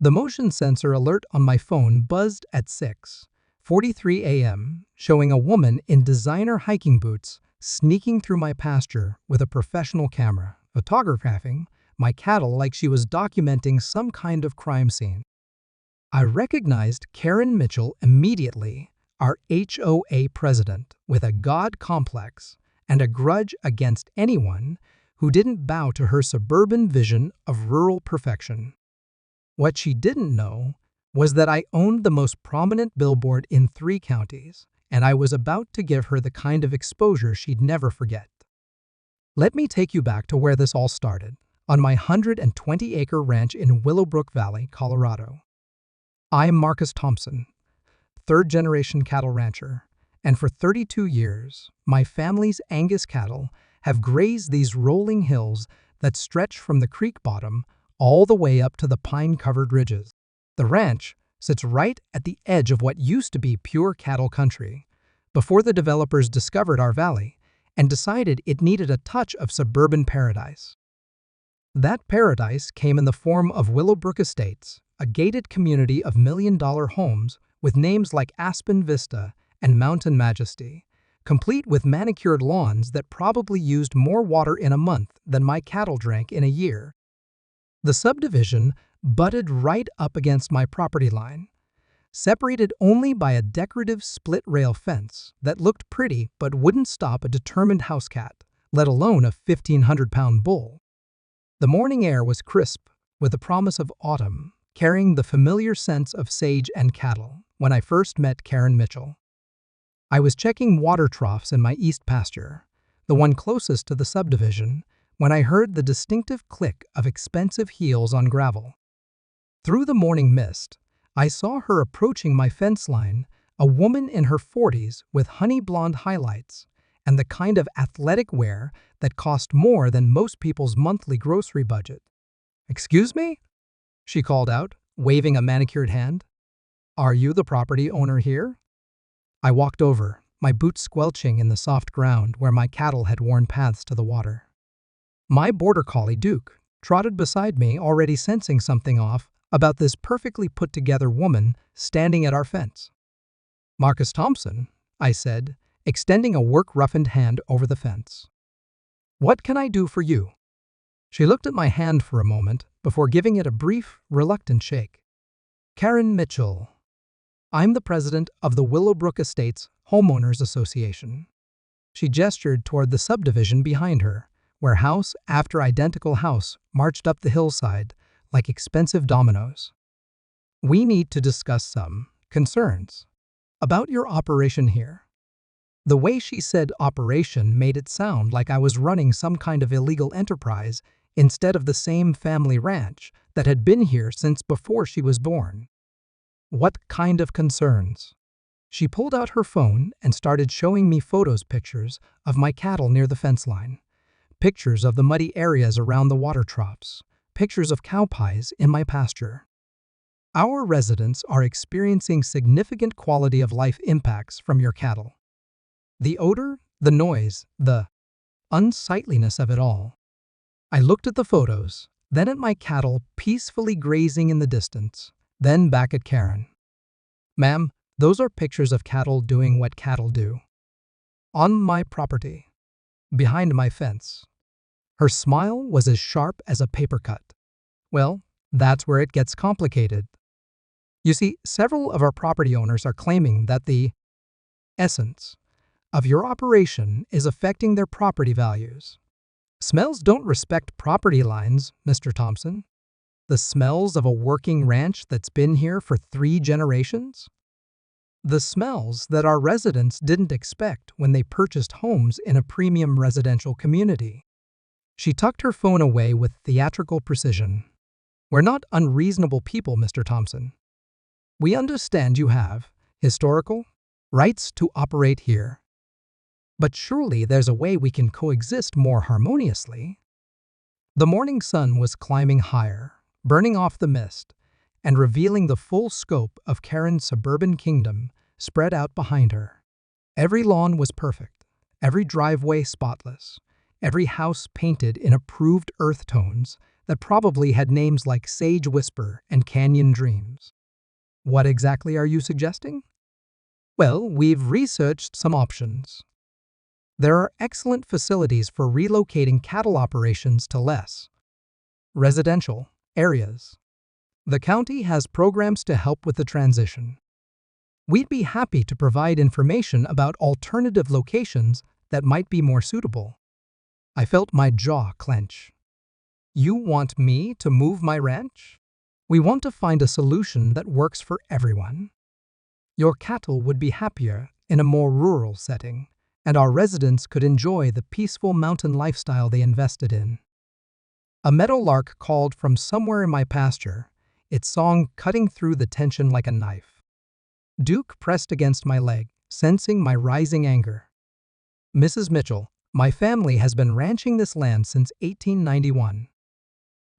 The motion sensor alert on my phone buzzed at 6:43 a.m., showing a woman in designer hiking boots sneaking through my pasture with a professional camera, photographing my cattle like she was documenting some kind of crime scene. I recognized Karen Mitchell immediately, our HOA president, with a God complex and a grudge against anyone who didn't bow to her suburban vision of rural perfection. What she didn't know was that I owned the most prominent billboard in 3 counties, and I was about to give her the kind of exposure she'd never forget. Let me take you back to where this all started, on my 120-acre ranch in Willowbrook Valley, Colorado. I'm Marcus Thompson, third-generation cattle rancher, and for 32 years, my family's Angus cattle have grazed these rolling hills that stretch from the creek bottom all the way up to the pine-covered ridges. The ranch sits right at the edge of what used to be pure cattle country, before the developers discovered our valley and decided it needed a touch of suburban paradise. That paradise came in the form of Willowbrook Estates, a gated community of million-dollar homes with names like Aspen Vista and Mountain Majesty, complete with manicured lawns that probably used more water in a month than my cattle drank in a year. The subdivision butted right up against my property line, separated only by a decorative split-rail fence that looked pretty but wouldn't stop a determined house cat, let alone a 1,500-pound bull. The morning air was crisp, with the promise of autumn, carrying the familiar scents of sage and cattle, when I first met Karen Mitchell. I was checking water troughs in my east pasture, the one closest to the subdivision, when I heard the distinctive click of expensive heels on gravel. Through the morning mist, I saw her approaching my fence line, a woman in her 40s with honey blonde highlights and the kind of athletic wear that cost more than most people's monthly grocery budget. "Excuse me?" she called out, waving a manicured hand. "Are you the property owner here?" I walked over, my boots squelching in the soft ground where my cattle had worn paths to the water. My border collie, Duke, trotted beside me, already sensing something off about this perfectly put-together woman standing at our fence. "Marcus Thompson," I said, extending a work-roughened hand over the fence. "What can I do for you?" She looked at my hand for a moment before giving it a brief, reluctant shake. "Karen Mitchell. I'm the president of the Willowbrook Estates Homeowners Association." She gestured toward the subdivision behind her, where house after identical house marched up the hillside like expensive dominoes. "We need to discuss some concerns about your operation here." The way she said operation made it sound like I was running some kind of illegal enterprise instead of the same family ranch that had been here since before she was born. "What kind of concerns?" She pulled out her phone and started showing me pictures of my cattle near the fence line. Pictures of the muddy areas around the water troughs, pictures of cow pies in my pasture. "Our residents are experiencing significant quality of life impacts from your cattle. The odor, the noise, the unsightliness of it all." I looked at the photos, then at my cattle peacefully grazing in the distance, then back at Karen. "Ma'am, those are pictures of cattle doing what cattle do. On my property, behind my fence." Her smile was as sharp as a paper cut. "Well, that's where it gets complicated. You see, several of our property owners are claiming that the essence of your operation is affecting their property values. Smells don't respect property lines, Mr. Thompson. The smells of a working ranch that's been here for 3 generations? The smells that our residents didn't expect when they purchased homes in a premium residential community." She tucked her phone away with theatrical precision. "We're not unreasonable people, Mr. Thompson. We understand you have historical rights to operate here. But surely there's a way we can coexist more harmoniously." The morning sun was climbing higher, burning off the mist, and revealing the full scope of Karen's suburban kingdom spread out behind her. Every lawn was perfect, every driveway spotless, every house painted in approved earth tones that probably had names like Sage Whisper and Canyon Dreams. What exactly are you suggesting? Well, we've researched some options. There are excellent facilities for relocating cattle operations to less residential areas. The county has programs to help with the transition. We'd be happy to provide information about alternative locations that might be more suitable. I felt my jaw clench. You want me to move my ranch? We want to find a solution that works for everyone. Your cattle would be happier in a more rural setting, and our residents could enjoy the peaceful mountain lifestyle they invested in. A meadowlark called from somewhere in my pasture, its song cutting through the tension like a knife. Duke pressed against my leg, sensing my rising anger. Mrs. Mitchell, my family has been ranching this land since 1891.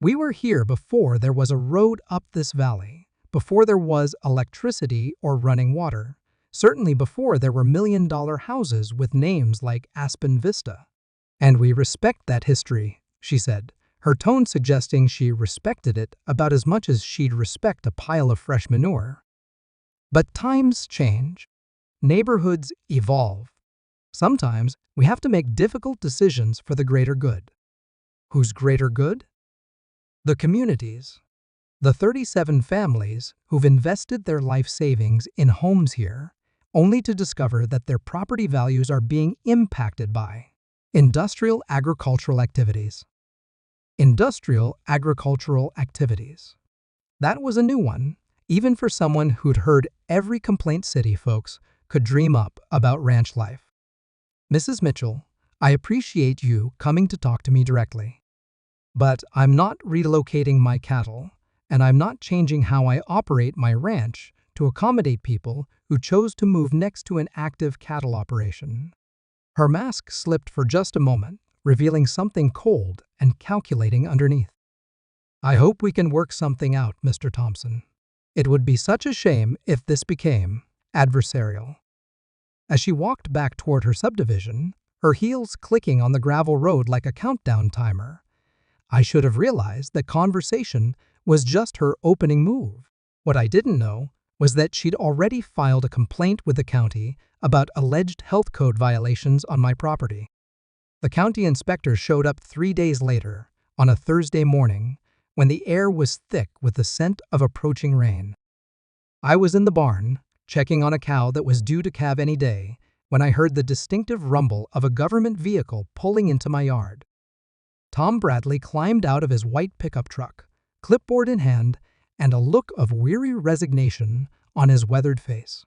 We were here before there was a road up this valley, before there was electricity or running water, certainly before there were million-dollar houses with names like Aspen Vista. And we respect that history, she said, her tone suggesting she respected it about as much as she'd respect a pile of fresh manure. But times change. Neighborhoods evolve. Sometimes we have to make difficult decisions for the greater good. Whose greater good? The communities. The 37 families who've invested their life savings in homes here, only to discover that their property values are being impacted by industrial agricultural activities. Industrial agricultural activities. That was a new one, even for someone who'd heard every complaint city folks could dream up about ranch life. Mrs. Mitchell, I appreciate you coming to talk to me directly. But I'm not relocating my cattle, and I'm not changing how I operate my ranch to accommodate people who chose to move next to an active cattle operation. Her mask slipped for just a moment, revealing something cold and calculating underneath. I hope we can work something out, Mr. Thompson. It would be such a shame if this became adversarial. As she walked back toward her subdivision, her heels clicking on the gravel road like a countdown timer, I should have realized that conversation was just her opening move. What I didn't know was that she'd already filed a complaint with the county about alleged health code violations on my property. The county inspector showed up 3 days later, on a Thursday morning, when the air was thick with the scent of approaching rain. I was in the barn, checking on a cow that was due to calve any day, when I heard the distinctive rumble of a government vehicle pulling into my yard. Tom Bradley climbed out of his white pickup truck, clipboard in hand, and a look of weary resignation on his weathered face.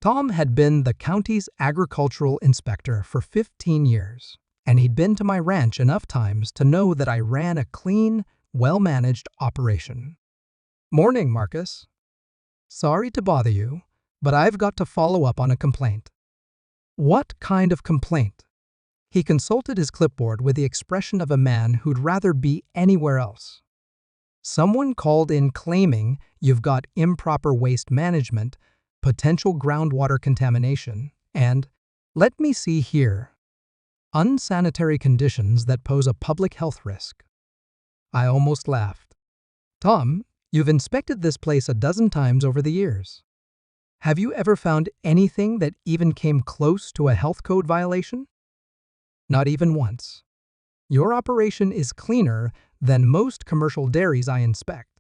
Tom had been the county's agricultural inspector for 15 years, and he'd been to my ranch enough times to know that I ran a clean, well-managed operation. Morning, Marcus. Sorry to bother you, but I've got to follow up on a complaint. What kind of complaint? He consulted his clipboard with the expression of a man who'd rather be anywhere else. Someone called in claiming you've got improper waste management, potential groundwater contamination, and, let me see here, unsanitary conditions that pose a public health risk. I almost laughed. Tom, you've inspected this place a dozen times over the years. Have you ever found anything that even came close to a health code violation? Not even once. Your operation is cleaner than most commercial dairies I inspect.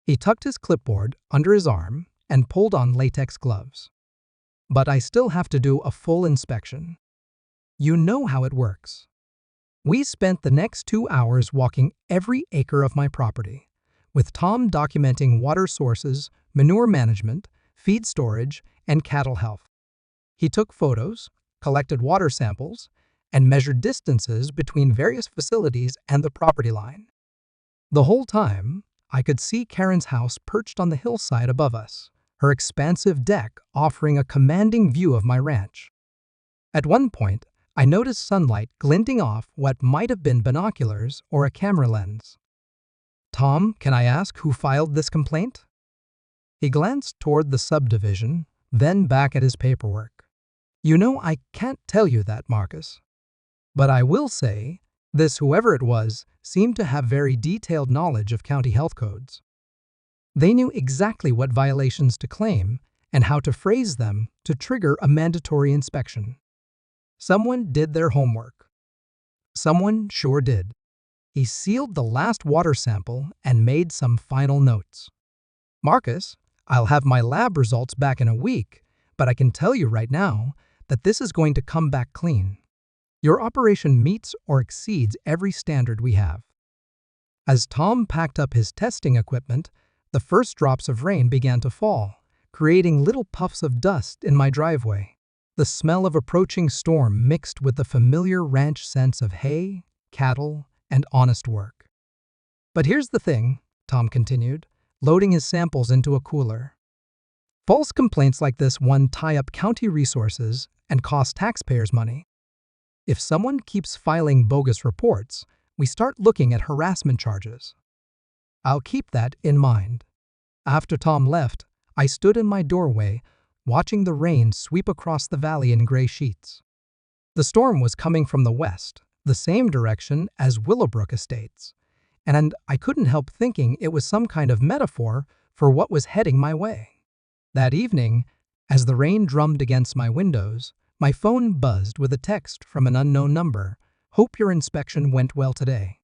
He tucked his clipboard under his arm and pulled on latex gloves. But I still have to do a full inspection. You know how it works. We spent the next 2 hours walking every acre of my property, with Tom documenting water sources, manure management, feed storage, and cattle health. He took photos, collected water samples, and measured distances between various facilities and the property line. The whole time, I could see Karen's house perched on the hillside above us, her expansive deck offering a commanding view of my ranch. At one point, I noticed sunlight glinting off what might have been binoculars or a camera lens. Tom, can I ask who filed this complaint? He glanced toward the subdivision, then back at his paperwork. You know, I can't tell you that, Marcus. But I will say, This whoever it was seemed to have very detailed knowledge of county health codes. They knew exactly what violations to claim and how to phrase them to trigger a mandatory inspection. Someone did their homework. Someone sure did. He sealed the last water sample and made some final notes. Marcus, I'll have my lab results back in a week, but I can tell you right now that this is going to come back clean. Your operation meets or exceeds every standard we have. As Tom packed up his testing equipment, the first drops of rain began to fall, creating little puffs of dust in my driveway. The smell of approaching storm mixed with the familiar ranch scents of hay, cattle, and honest work. But here's the thing, Tom continued, loading his samples into a cooler. False complaints like this one tie up county resources and cost taxpayers money. If someone keeps filing bogus reports, we start looking at harassment charges. I'll keep that in mind. After Tom left, I stood in my doorway, watching the rain sweep across the valley in gray sheets. The storm was coming from the west, the same direction as Willowbrook Estates, and I couldn't help thinking it was some kind of metaphor for what was heading my way. That evening, as the rain drummed against my windows, my phone buzzed with a text from an unknown number. Hope your inspection went well today.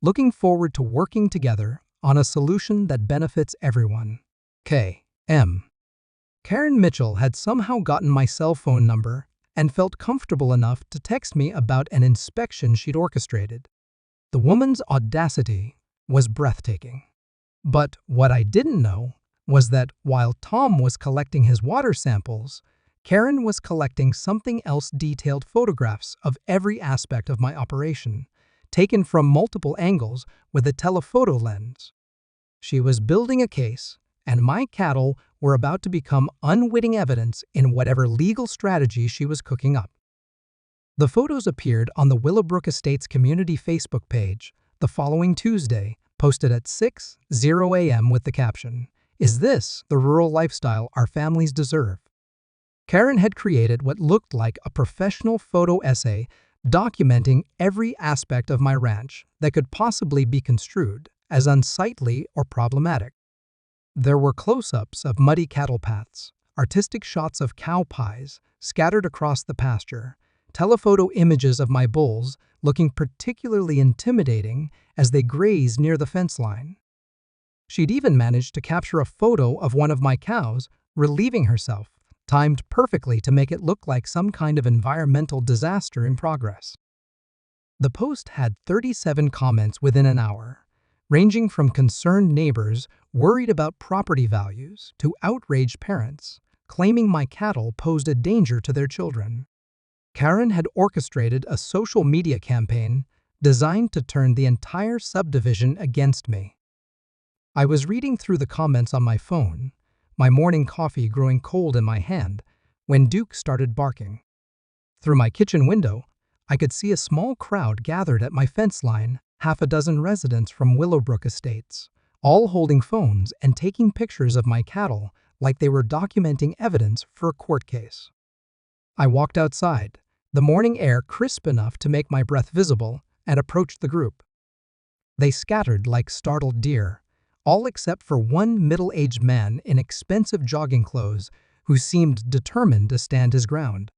Looking forward to working together on a solution that benefits everyone. K.M. Karen Mitchell had somehow gotten my cell phone number and felt comfortable enough to text me about an inspection she'd orchestrated. The woman's audacity was breathtaking. But what I didn't know was that while Tom was collecting his water samples, Karen was collecting something else: detailed photographs of every aspect of my operation, taken from multiple angles with a telephoto lens. She was building a case, and my cattle were about to become unwitting evidence in whatever legal strategy she was cooking up. The photos appeared on the Willowbrook Estates community Facebook page the following Tuesday, posted at 6:00 a.m. with the caption, "Is this the rural lifestyle our families deserve?" Karen had created what looked like a professional photo essay documenting every aspect of my ranch that could possibly be construed as unsightly or problematic. There were close-ups of muddy cattle paths, artistic shots of cow pies scattered across the pasture, telephoto images of my bulls looking particularly intimidating as they grazed near the fence line. She'd even managed to capture a photo of one of my cows relieving herself, timed perfectly to make it look like some kind of environmental disaster in progress. The post had 37 comments within an hour, ranging from concerned neighbors worried about property values to outraged parents claiming my cattle posed a danger to their children. Karen had orchestrated a social media campaign designed to turn the entire subdivision against me. I was reading through the comments on my phone, my morning coffee growing cold in my hand, when Duke started barking. Through my kitchen window, I could see a small crowd gathered at my fence line, half a dozen residents from Willowbrook Estates, all holding phones and taking pictures of my cattle like they were documenting evidence for a court case. I walked outside, the morning air crisp enough to make my breath visible, and approached the group. They scattered like startled deer, all except for one middle-aged man in expensive jogging clothes who seemed determined to stand his ground.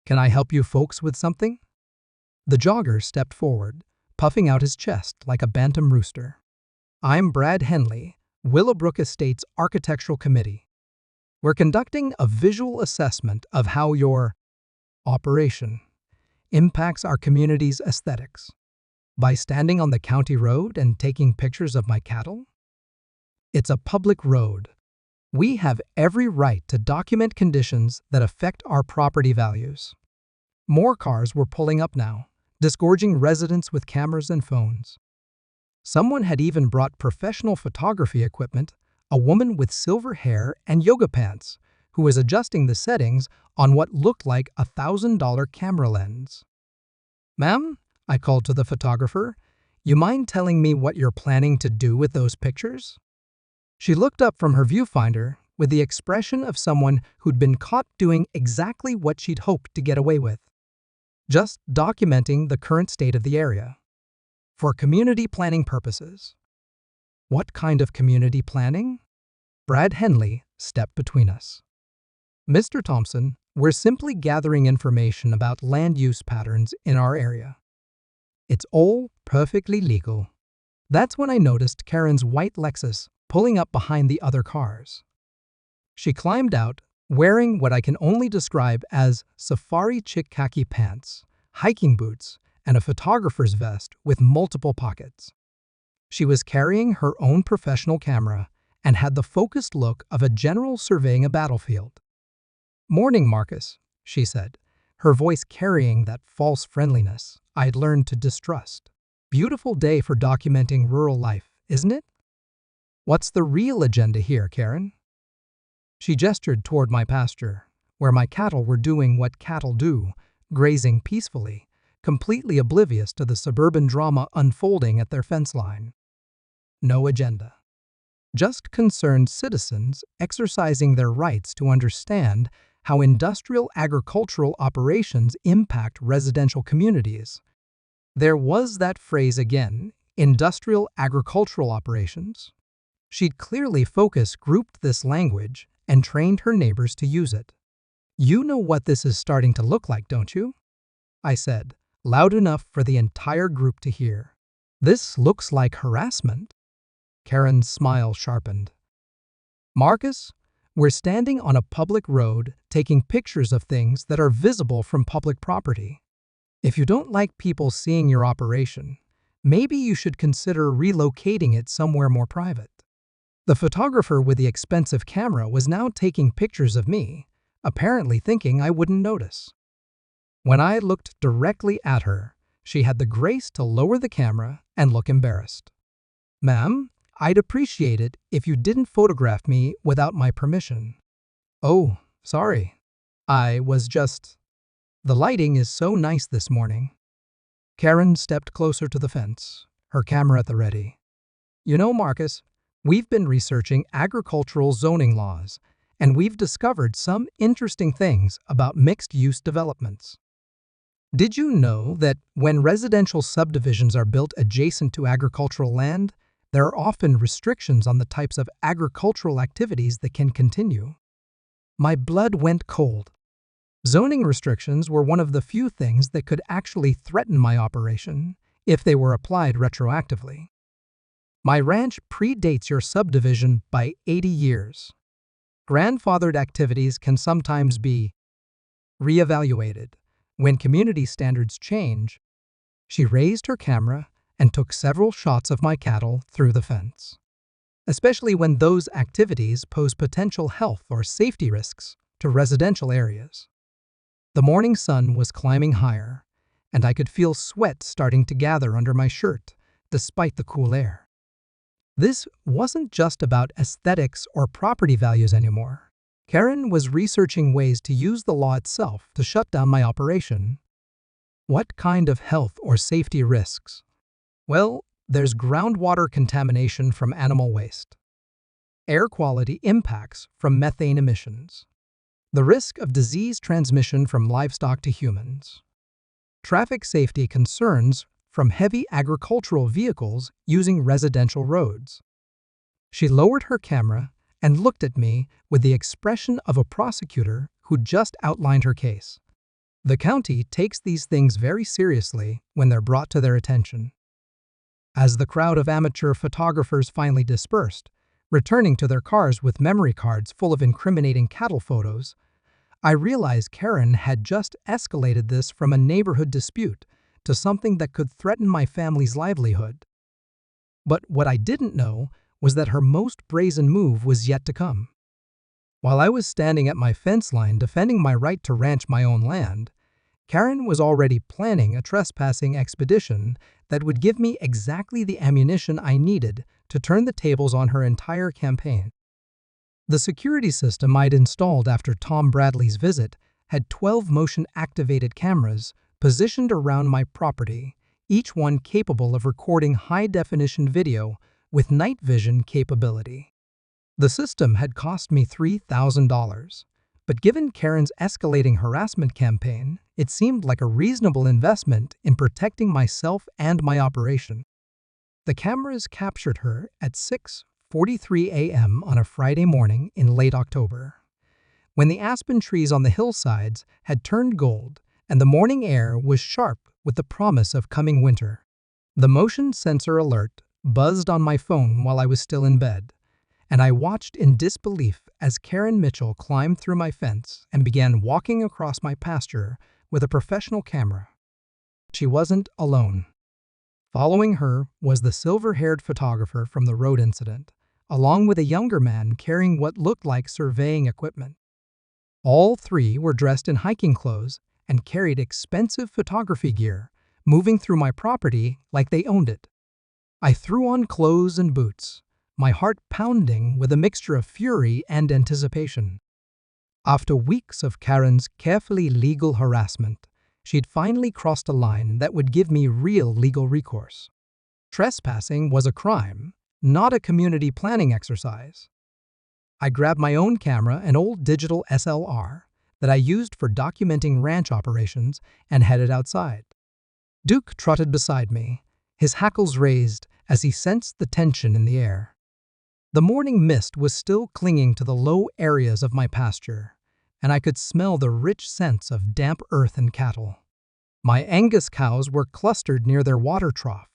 "Can I help you folks with something?" The jogger stepped forward, puffing out his chest like a bantam rooster. "I'm Brad Henley, Willowbrook Estates Architectural Committee. We're conducting a visual assessment of how your operation impacts our community's aesthetics. By standing on the county road and taking pictures of my cattle? It's a public road. We have every right to document conditions that affect our property values." More cars were pulling up now, disgorging residents with cameras and phones. Someone had even brought professional photography equipment, a woman with silver hair and yoga pants, who was adjusting the settings on what looked like a $1,000 camera lens. "Ma'am," I called to the photographer, "you mind telling me what you're planning to do with those pictures?" She looked up from her viewfinder with the expression of someone who'd been caught doing exactly what she'd hoped to get away with. just documenting the current state of the area. For community planning purposes. What kind of community planning? Brad Henley stepped between us. Mr. Thompson, we're simply gathering information about land use patterns in our area. It's all perfectly legal. That's when I noticed Karen's white Lexus pulling up behind the other cars. She climbed out, wearing what I can only describe as safari chic khaki pants, hiking boots, and a photographer's vest with multiple pockets. She was carrying her own professional camera and had the focused look of a general surveying a battlefield. "Morning, Marcus," she said, her voice carrying that false friendliness I'd learned to distrust. "Beautiful day for documenting rural life, isn't it? What's the real agenda here, Karen?" She gestured toward my pasture, where my cattle were doing what cattle do, grazing peacefully, completely oblivious to the suburban drama unfolding at their fence line. No agenda. Just concerned citizens exercising their rights to understand how industrial agricultural operations impact residential communities. There was that phrase again, industrial agricultural operations. She'd clearly focus grouped this language and trained her neighbors to use it. "You know what this is starting to look like, don't you?" I said, loud enough for the entire group to hear. "This looks like harassment." Karen's smile sharpened. "Marcus, we're standing on a public road taking pictures of things that are visible from public property. If you don't like people seeing your operation, maybe you should consider relocating it somewhere more private." The photographer with the expensive camera was now taking pictures of me, apparently thinking I wouldn't notice. When I looked directly at her, she had the grace to lower the camera and look embarrassed. "Ma'am, I'd appreciate it if you didn't photograph me without my permission." "Oh, sorry. I was just... The lighting is so nice this morning." Karen stepped closer to the fence, her camera at the ready. "You know, Marcus, we've been researching agricultural zoning laws, and we've discovered some interesting things about mixed-use developments. Did you know that when residential subdivisions are built adjacent to agricultural land, there are often restrictions on the types of agricultural activities that can continue?" My blood went cold. Zoning restrictions were one of the few things that could actually threaten my operation if they were applied retroactively. "My ranch predates your subdivision by 80 years. Grandfathered activities can sometimes be reevaluated when community standards change." She raised her camera and took several shots of my cattle through the fence, especially when those activities pose potential health or safety risks to residential areas. The morning sun was climbing higher, and I could feel sweat starting to gather under my shirt, despite the cool air. This wasn't just about aesthetics or property values anymore. Karen was researching ways to use the law itself to shut down my operation. What kind of health or safety risks? Well, there's groundwater contamination from animal waste, air quality impacts from methane emissions, the risk of disease transmission from livestock to humans, traffic safety concerns from heavy agricultural vehicles using residential roads. She lowered her camera and looked at me with the expression of a prosecutor who just outlined her case. "The county takes these things very seriously when they're brought to their attention." As the crowd of amateur photographers finally dispersed, returning to their cars with memory cards full of incriminating cattle photos, I realized Karen had just escalated this from a neighborhood dispute to something that could threaten my family's livelihood. But what I didn't know was that her most brazen move was yet to come. While I was standing at my fence line defending my right to ranch my own land, Karen was already planning a trespassing expedition that would give me exactly the ammunition I needed to turn the tables on her entire campaign. The security system I'd installed after Tom Bradley's visit had 12 motion-activated cameras positioned around my property, each one capable of recording high-definition video with night vision capability. The system had cost me $3,000, But given Karen's escalating harassment campaign, it seemed like a reasonable investment in protecting myself and my operation. The cameras captured her at 6:43 a.m. on a Friday morning in late October, when the aspen trees on the hillsides had turned gold and the morning air was sharp with the promise of coming winter. The motion sensor alert buzzed on my phone while I was still in bed, and I watched in disbelief as Karen Mitchell climbed through my fence and began walking across my pasture with a professional camera. She wasn't alone. Following her was the silver-haired photographer from the road incident, along with a younger man carrying what looked like surveying equipment. All three were dressed in hiking clothes and carried expensive photography gear, moving through my property like they owned it. I threw on clothes and boots, my heart pounding with a mixture of fury and anticipation. After weeks of Karen's carefully legal harassment, she'd finally crossed a line that would give me real legal recourse. Trespassing was a crime, not a community planning exercise. I grabbed my own camera, an old digital SLR that I used for documenting ranch operations, and headed outside. Duke trotted beside me, his hackles raised as he sensed the tension in the air. The morning mist was still clinging to the low areas of my pasture, and I could smell the rich scents of damp earth and cattle. My Angus cows were clustered near their water trough,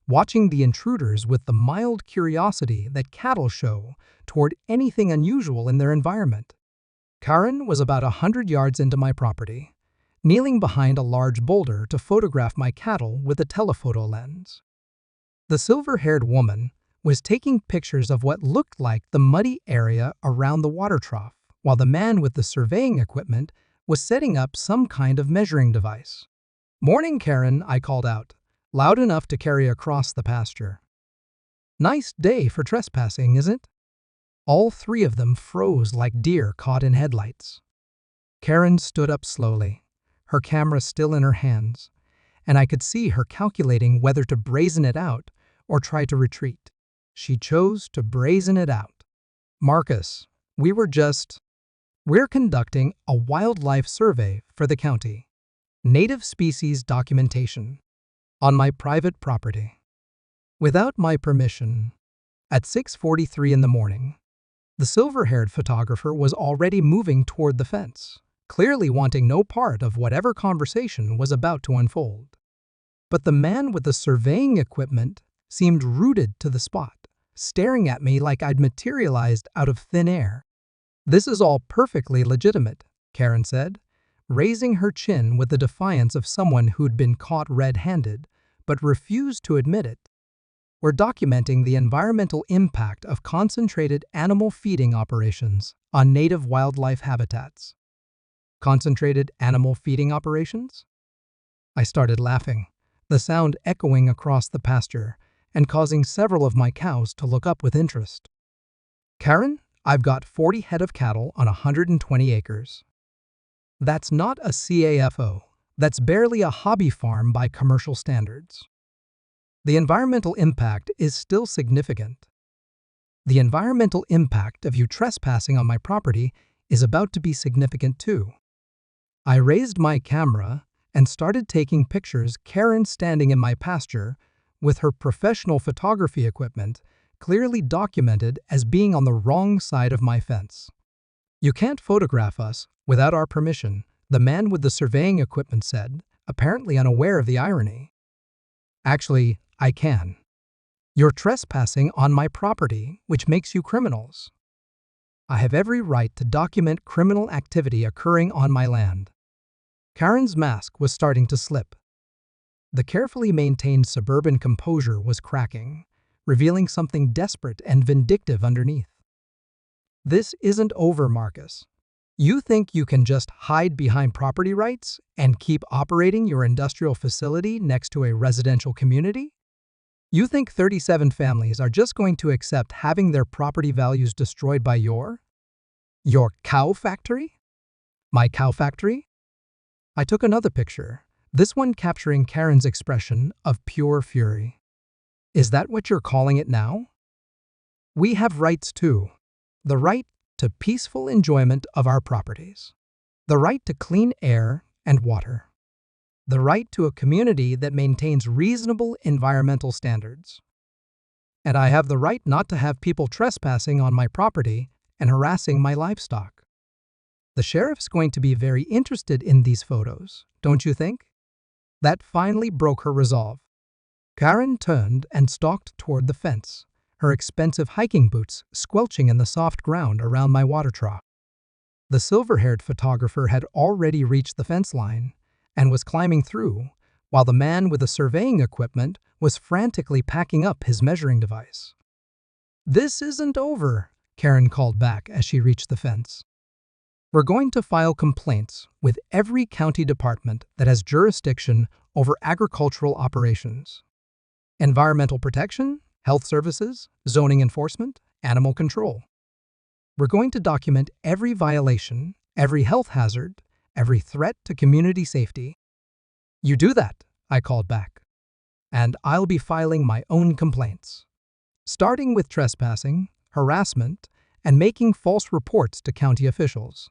watching the intruders with the mild curiosity that cattle show toward anything unusual in their environment. Karen was about 100 yards into my property, kneeling behind a large boulder to photograph my cattle with a telephoto lens. The silver-haired woman was taking pictures of what looked like the muddy area around the water trough, while the man with the surveying equipment was setting up some kind of measuring device. "Morning, Karen," I called out, loud enough to carry across the pasture. "Nice day for trespassing, isn't it?" All three of them froze like deer caught in headlights. Karen stood up slowly, her camera still in her hands, and I could see her calculating whether to brazen it out or try to retreat. She chose to brazen it out. "Marcus, we're conducting a wildlife survey for the county. Native species documentation. On my private property. Without my permission." At 6:43 in the morning, the silver-haired photographer was already moving toward the fence, clearly wanting no part of whatever conversation was about to unfold. But the man with the surveying equipment seemed rooted to the spot, staring at me like I'd materialized out of thin air. "This is all perfectly legitimate," Karen said, raising her chin with the defiance of someone who'd been caught red-handed, but refused to admit it. "We're documenting the environmental impact of concentrated animal feeding operations on native wildlife habitats." "Concentrated animal feeding operations?" I started laughing, the sound echoing across the pasture and causing several of my cows to look up with interest. "Karen, I've got 40 head of cattle on 120 acres. That's not a CAFO. That's barely a hobby farm by commercial standards. The environmental impact is still significant. The environmental impact of you trespassing on my property is about to be significant too." I raised my camera and started taking pictures, Karen standing in my pasture with her professional photography equipment clearly documented as being on the wrong side of my fence. "You can't photograph us without our permission," the man with the surveying equipment said, apparently unaware of the irony. "Actually, I can. You're trespassing on my property, which makes you criminals. I have every right to document criminal activity occurring on my land." Karen's mask was starting to slip. The carefully maintained suburban composure was cracking, revealing something desperate and vindictive underneath. "This isn't over, Marcus. You think you can just hide behind property rights and keep operating your industrial facility next to a residential community? You think 37 families are just going to accept having their property values destroyed by your cow factory?" "My cow factory?" I took another picture, this one capturing Karen's expression of pure fury. "Is that what you're calling it now? We have rights too. The right to peaceful enjoyment of our properties. The right to clean air and water. The right to a community that maintains reasonable environmental standards. And I have the right not to have people trespassing on my property and harassing my livestock. The sheriff's going to be very interested in these photos, don't you think? That finally broke her resolve. Karen turned and stalked toward the fence, her expensive hiking boots squelching in the soft ground around my water trough. The silver-haired photographer had already reached the fence line and was climbing through, while the man with the surveying equipment was frantically packing up his measuring device. "This isn't over," Karen called back as she reached the fence. "We're going to file complaints with every county department that has jurisdiction over agricultural operations. Environmental protection, health services, zoning enforcement, animal control. We're going to document every violation, every health hazard, every threat to community safety." "You do that," I called back, "and I'll be filing my own complaints, starting with trespassing, harassment, and making false reports to county officials."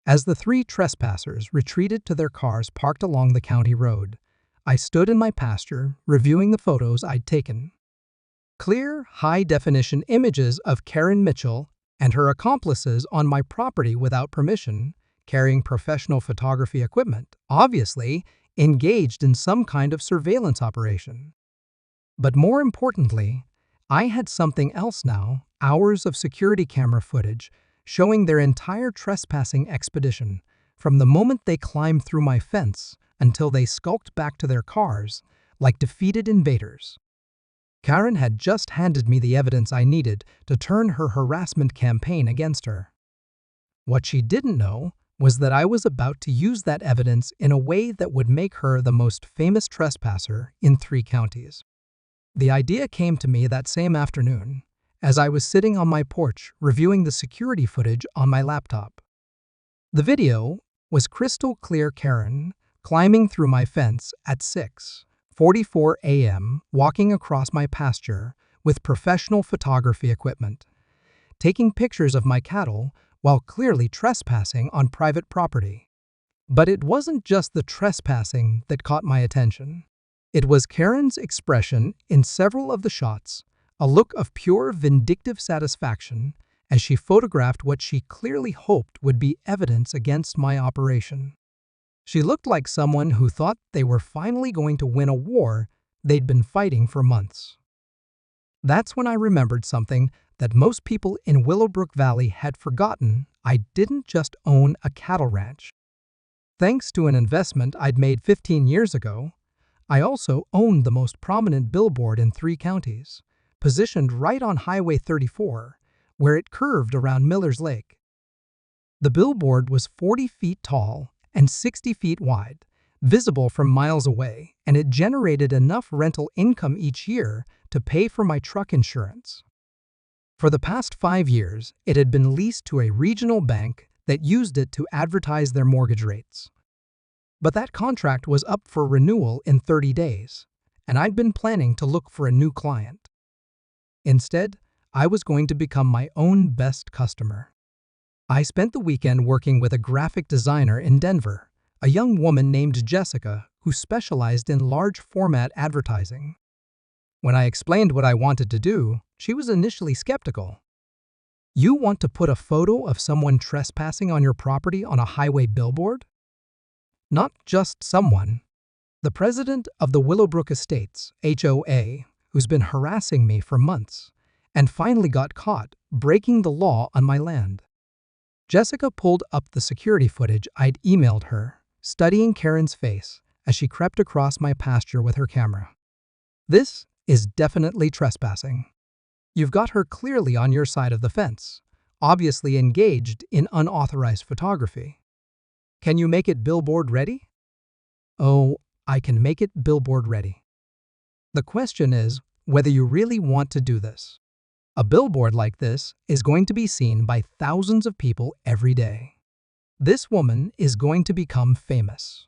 As the three trespassers retreated to their cars parked along the county road, I stood in my pasture reviewing the photos I'd taken. Clear, high-definition images of Karen Mitchell and her accomplices on my property without permission, carrying professional photography equipment, obviously engaged in some kind of surveillance operation. But more importantly, I had something else now, hours of security camera footage showing their entire trespassing expedition, from the moment they climbed through my fence until they skulked back to their cars like defeated invaders. Karen had just handed me the evidence I needed to turn her harassment campaign against her. What she didn't know was that I was about to use that evidence in a way that would make her the most famous trespasser in 3 counties. The idea came to me that same afternoon, as I was sitting on my porch reviewing the security footage on my laptop. The video was crystal clear Karen climbing through my fence at 6:44 a.m., walking across my pasture with professional photography equipment, taking pictures of my cattle while clearly trespassing on private property. But it wasn't just the trespassing that caught my attention. It was Karen's expression in several of the shots, a look of pure vindictive satisfaction as she photographed what she clearly hoped would be evidence against my operation. She looked like someone who thought they were finally going to win a war they'd been fighting for months. That's when I remembered something that most people in Willowbrook Valley had forgotten. I didn't just own a cattle ranch. Thanks to an investment I'd made 15 years ago, I also owned the most prominent billboard in 3 counties, positioned right on Highway 34, where it curved around Miller's Lake. The billboard was 40 feet tall and 60 feet wide, visible from miles away, and it generated enough rental income each year to pay for my truck insurance. For the past 5 years, it had been leased to a regional bank that used it to advertise their mortgage rates. But that contract was up for renewal in 30 days, and I'd been planning to look for a new client. Instead, I was going to become my own best customer. I spent the weekend working with a graphic designer in Denver, a young woman named Jessica who specialized in large format advertising. When I explained what I wanted to do, she was initially skeptical. "You want to put a photo of someone trespassing on your property on a highway billboard?" Not just someone. The president of the Willowbrook Estates, HOA, who's been harassing me for months, and finally got caught breaking the law on my land. Jessica pulled up the security footage I'd emailed her, studying Karen's face as she crept across my pasture with her camera. "This is definitely trespassing. You've got her clearly on your side of the fence, obviously engaged in unauthorized photography. Can you make it billboard ready?" "Oh, I can make it billboard ready. The question is whether you really want to do this. A billboard like this is going to be seen by thousands of people every day. This woman is going to become famous."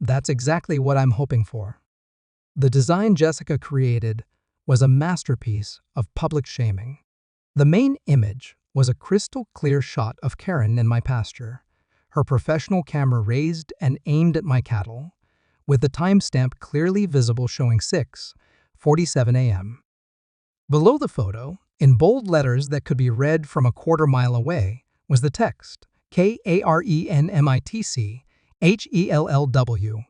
That's exactly what I'm hoping for. The design Jessica created was a masterpiece of public shaming. The main image was a crystal-clear shot of Karen in my pasture, her professional camera raised and aimed at my cattle, with the timestamp clearly visible showing 6:47 a.m. Below the photo, in bold letters that could be read from a quarter mile away, was the text, KARENMITC HELLWILLWUBRO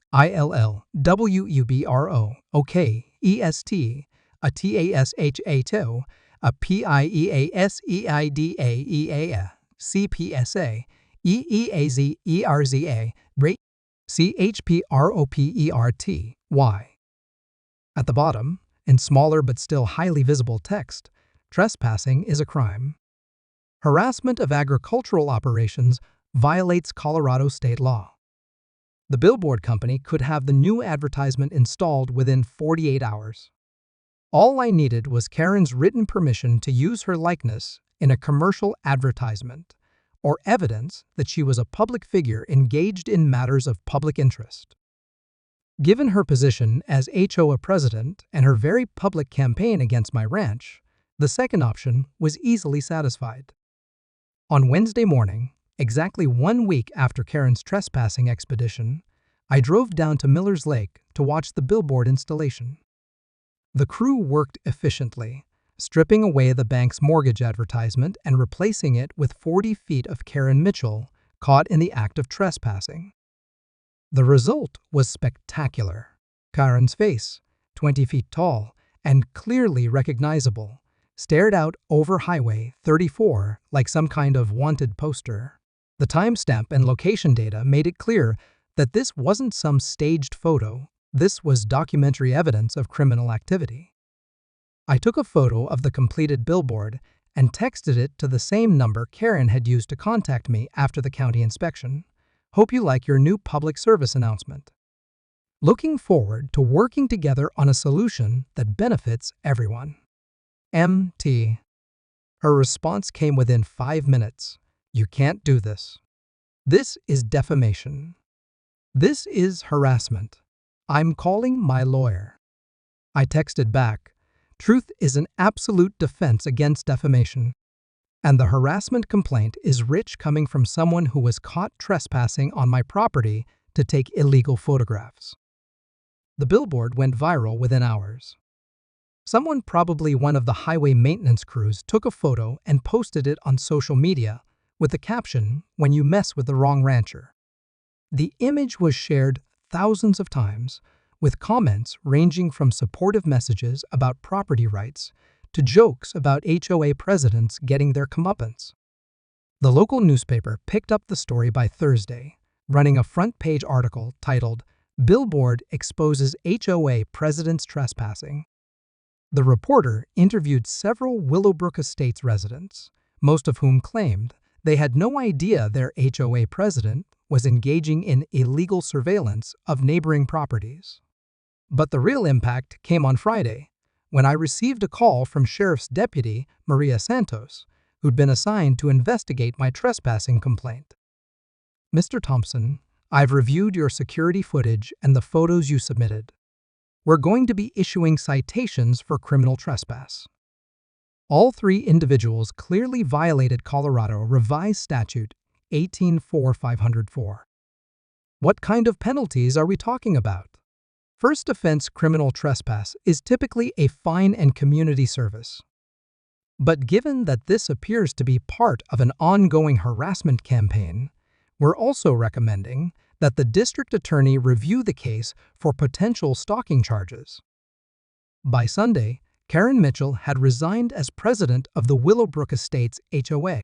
OK EST a TASHA2 a PIEASEIDAEA CPSA EEAZERZA rate CHPROPERTY. At the bottom, in smaller but still highly visible text, trespassing is a crime. Harassment of agricultural operations violates Colorado state law. The billboard company could have the new advertisement installed within 48 hours. All I needed was Karen's written permission to use her likeness in a commercial advertisement, or evidence that she was a public figure engaged in matters of public interest. Given her position as HOA president and her very public campaign against my ranch, the second option was easily satisfied. On Wednesday morning, exactly 1 week after Karen's trespassing expedition, I drove down to Miller's Lake to watch the billboard installation. The crew worked efficiently, stripping away the bank's mortgage advertisement and replacing it with 40 feet of Karen Mitchell caught in the act of trespassing. The result was spectacular. Karen's face, 20 feet tall and clearly recognizable, stared out over Highway 34 like some kind of wanted poster. The timestamp and location data made it clear that this wasn't some staged photo. This was documentary evidence of criminal activity. I took a photo of the completed billboard and texted it to the same number Karen had used to contact me after the county inspection. Hope you like your new public service announcement. Looking forward to working together on a solution that benefits everyone. MT. Her response came within 5 minutes. You can't do this. This is defamation. This is harassment. I'm calling my lawyer. I texted back, truth is an absolute defense against defamation. And the harassment complaint is rich coming from someone who was caught trespassing on my property to take illegal photographs. The billboard went viral within hours. Someone, probably one of the highway maintenance crews, took a photo and posted it on social media with the caption, "When you mess with the wrong rancher." The image was shared thousands of times, with comments ranging from supportive messages about property rights to jokes about HOA presidents getting their comeuppance. The local newspaper picked up the story by Thursday, running a front-page article titled, "Billboard Exposes HOA President's Trespassing." The reporter interviewed several Willowbrook Estates residents, most of whom claimed they had no idea their HOA president was engaging in illegal surveillance of neighboring properties. But the real impact came on Friday, when I received a call from Sheriff's Deputy Maria Santos, who'd been assigned to investigate my trespassing complaint. "Mr. Thompson, I've reviewed your security footage and the photos you submitted. We're going to be issuing citations for criminal trespass." All three individuals clearly violated Colorado Revised Statute 18-4504. What kind of penalties are we talking about? First offense criminal trespass is typically a fine and community service. But given that this appears to be part of an ongoing harassment campaign, we're also recommending that the district attorney review the case for potential stalking charges. By Sunday, Karen Mitchell had resigned as president of the Willowbrook Estates HOA.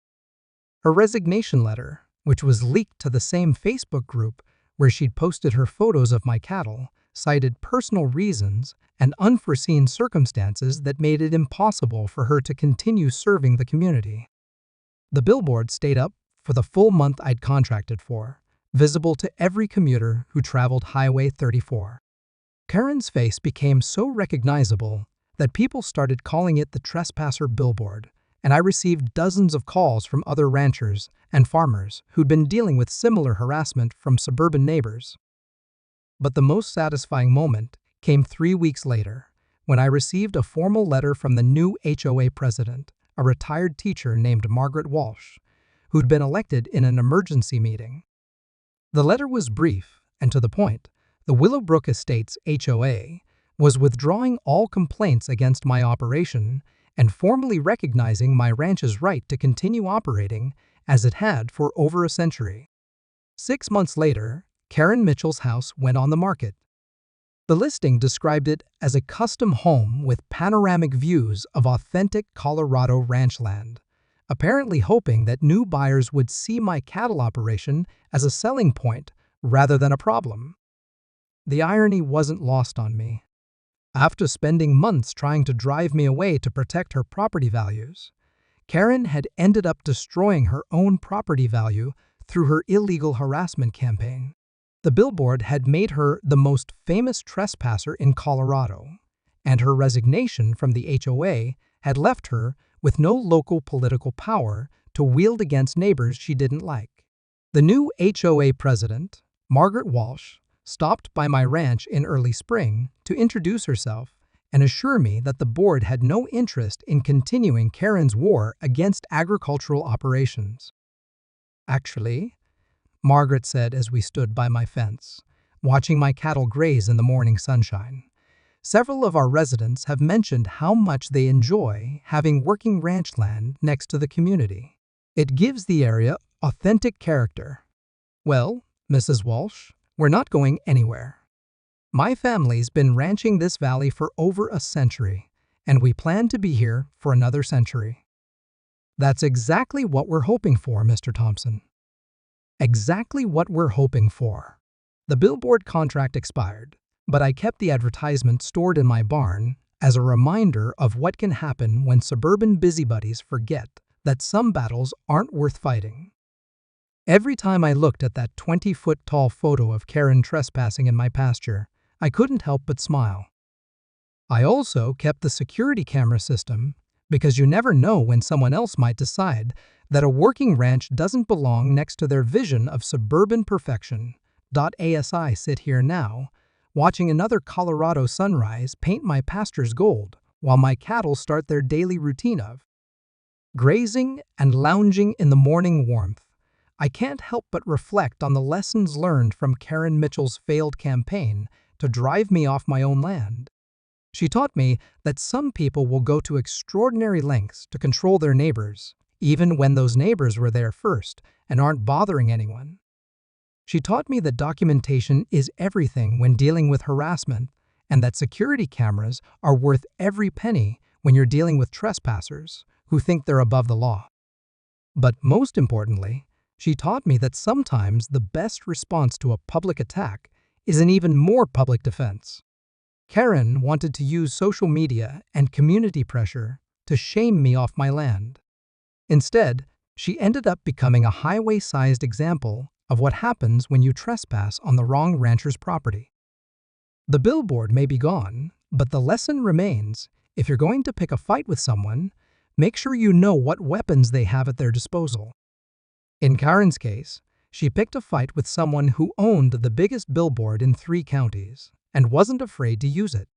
Her resignation letter, which was leaked to the same Facebook group where she'd posted her photos of my cattle, cited personal reasons and unforeseen circumstances that made it impossible for her to continue serving the community. The billboard stayed up for the full month I'd contracted for, visible to every commuter who traveled Highway 34. Karen's face became so recognizable that people started calling it the trespasser billboard, and I received dozens of calls from other ranchers and farmers who'd been dealing with similar harassment from suburban neighbors. But the most satisfying moment came 3 weeks later, when I received a formal letter from the new HOA president, a retired teacher named Margaret Walsh, who'd been elected in an emergency meeting. The letter was brief and to the point. The Willowbrook Estates HOA was withdrawing all complaints against my operation and formally recognizing my ranch's right to continue operating as it had for over a century. 6 months later, Karen Mitchell's house went on the market. The listing described it as a custom home with panoramic views of authentic Colorado ranch land, apparently hoping that new buyers would see my cattle operation as a selling point rather than a problem. The irony wasn't lost on me. After spending months trying to drive me away to protect her property values, Karen had ended up destroying her own property value through her illegal harassment campaign. The billboard had made her the most famous trespasser in Colorado, and her resignation from the HOA had left her with no local political power to wield against neighbors she didn't like. The new HOA president, Margaret Walsh, stopped by my ranch in early spring to introduce herself and assure me that the board had no interest in continuing Karen's war against agricultural operations. Actually, Margaret said as we stood by my fence, watching my cattle graze in the morning sunshine, several of our residents have mentioned how much they enjoy having working ranch land next to the community. It gives the area authentic character. Well, Mrs. Walsh, we're not going anywhere. My family's been ranching this valley for over a century, and we plan to be here for another century. That's exactly what we're hoping for, Mr. Thompson. Exactly what we're hoping for. The billboard contract expired, but I kept the advertisement stored in my barn as a reminder of what can happen when suburban busybodies forget that some battles aren't worth fighting. Every time I looked at that 20-foot-tall photo of Karen trespassing in my pasture, I couldn't help but smile. I also kept the security camera system because you never know when someone else might decide that a working ranch doesn't belong next to their vision of suburban perfection. As I sit here now, watching another Colorado sunrise paint my pastures gold while my cattle start their daily routine of grazing and lounging in the morning warmth, I can't help but reflect on the lessons learned from Karen Mitchell's failed campaign to drive me off my own land. She taught me that some people will go to extraordinary lengths to control their neighbors, even when those neighbors were there first and aren't bothering anyone. She taught me that documentation is everything when dealing with harassment, and that security cameras are worth every penny when you're dealing with trespassers who think they're above the law. But most importantly, she taught me that sometimes the best response to a public attack is an even more public defense. Karen wanted to use social media and community pressure to shame me off my land. Instead, she ended up becoming a highway-sized example of what happens when you trespass on the wrong rancher's property. The billboard may be gone, but the lesson remains: if you're going to pick a fight with someone, make sure you know what weapons they have at their disposal. In Karen's case, she picked a fight with someone who owned the biggest billboard in 3 counties and wasn't afraid to use it.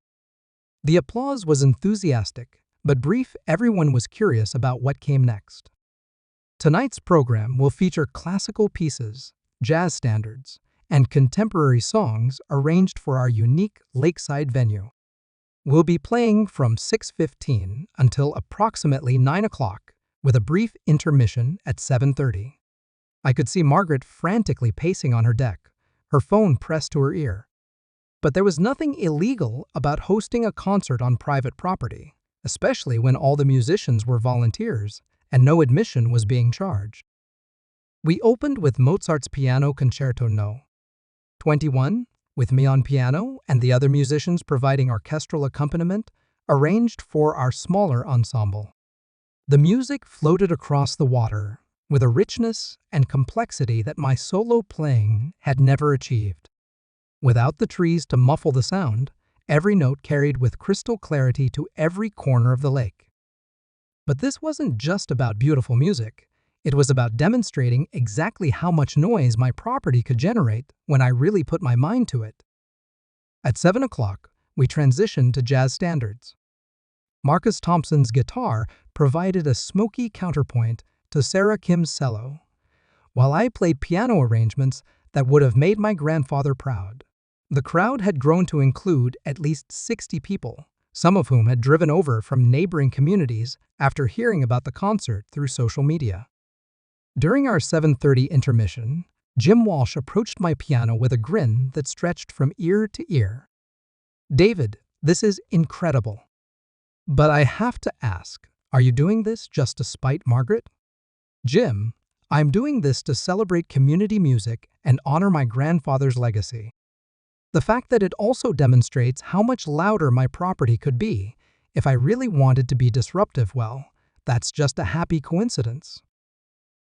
The applause was enthusiastic, but brief. Everyone was curious about what came next. Tonight's program will feature classical pieces, jazz standards, and contemporary songs arranged for our unique lakeside venue. We'll be playing from 6:15 until approximately 9 o'clock, with a brief intermission at 7:30. I could see Margaret frantically pacing on her deck, her phone pressed to her ear. But there was nothing illegal about hosting a concert on private property, especially when all the musicians were volunteers and no admission was being charged. We opened with Mozart's Piano Concerto No. 21, with me on piano and the other musicians providing orchestral accompaniment, arranged for our smaller ensemble. The music floated across the water with a richness and complexity that my solo playing had never achieved. Without the trees to muffle the sound, every note carried with crystal clarity to every corner of the lake. But this wasn't just about beautiful music. It was about demonstrating exactly how much noise my property could generate when I really put my mind to it. At 7 o'clock, we transitioned to jazz standards. Marcus Thompson's guitar provided a smoky counterpoint to Sarah Kim's cello, while I played piano arrangements that would have made my grandfather proud. The crowd had grown to include at least 60 people, some of whom had driven over from neighboring communities after hearing about the concert through social media. During our 7:30 intermission, Jim Walsh approached my piano with a grin that stretched from ear to ear. "David, this is incredible. But I have to ask, are you doing this just to spite Margaret?" "Jim, I'm doing this to celebrate community music and honor my grandfather's legacy. The fact that it also demonstrates how much louder my property could be if I really wanted to be disruptive, well, that's just a happy coincidence."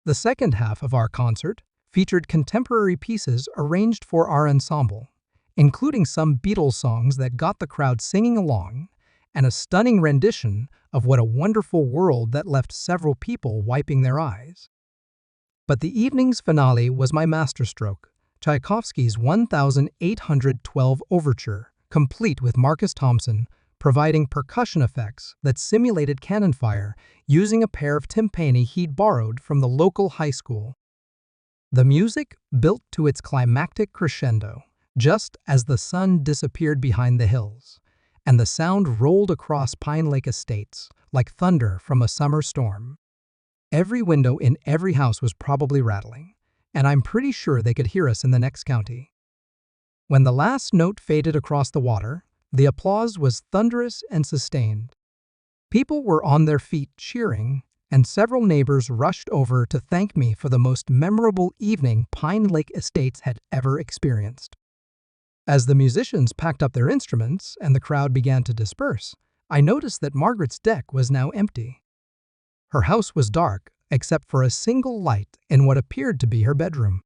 The second half of our concert featured contemporary pieces arranged for our ensemble, including some Beatles songs that got the crowd singing along, and a stunning rendition of What a Wonderful World that left several people wiping their eyes. But the evening's finale was my masterstroke, Tchaikovsky's 1812 Overture, complete with Marcus Thompson providing percussion effects that simulated cannon fire using a pair of timpani he'd borrowed from the local high school. The music built to its climactic crescendo just as the sun disappeared behind the hills, and the sound rolled across Pine Lake Estates like thunder from a summer storm. Every window in every house was probably rattling, and I'm pretty sure they could hear us in the next county. When the last note faded across the water, the applause was thunderous and sustained. People were on their feet cheering, and several neighbors rushed over to thank me for the most memorable evening Pine Lake Estates had ever experienced. As the musicians packed up their instruments and the crowd began to disperse, I noticed that Margaret's deck was now empty. Her house was dark, except for a single light in what appeared to be her bedroom.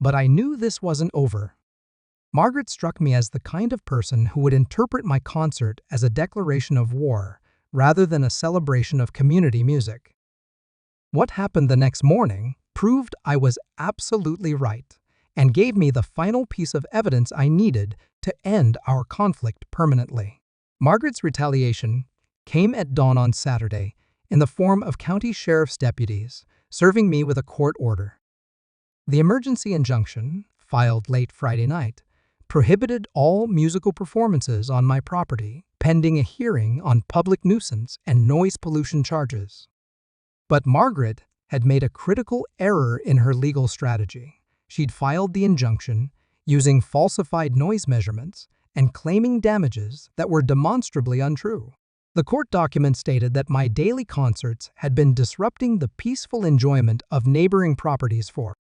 But I knew this wasn't over. Margaret struck me as the kind of person who would interpret my concert as a declaration of war rather than a celebration of community music. What happened the next morning proved I was absolutely right and gave me the final piece of evidence I needed to end our conflict permanently. Margaret's retaliation came at dawn on Saturday in the form of county sheriff's deputies serving me with a court order. The emergency injunction, filed late Friday night, prohibited all musical performances on my property pending a hearing on public nuisance and noise pollution charges. But Margaret had made a critical error in her legal strategy. She'd filed the injunction using falsified noise measurements and claiming damages that were demonstrably untrue. The court document stated that my daily concerts had been disrupting the peaceful enjoyment of neighboring properties for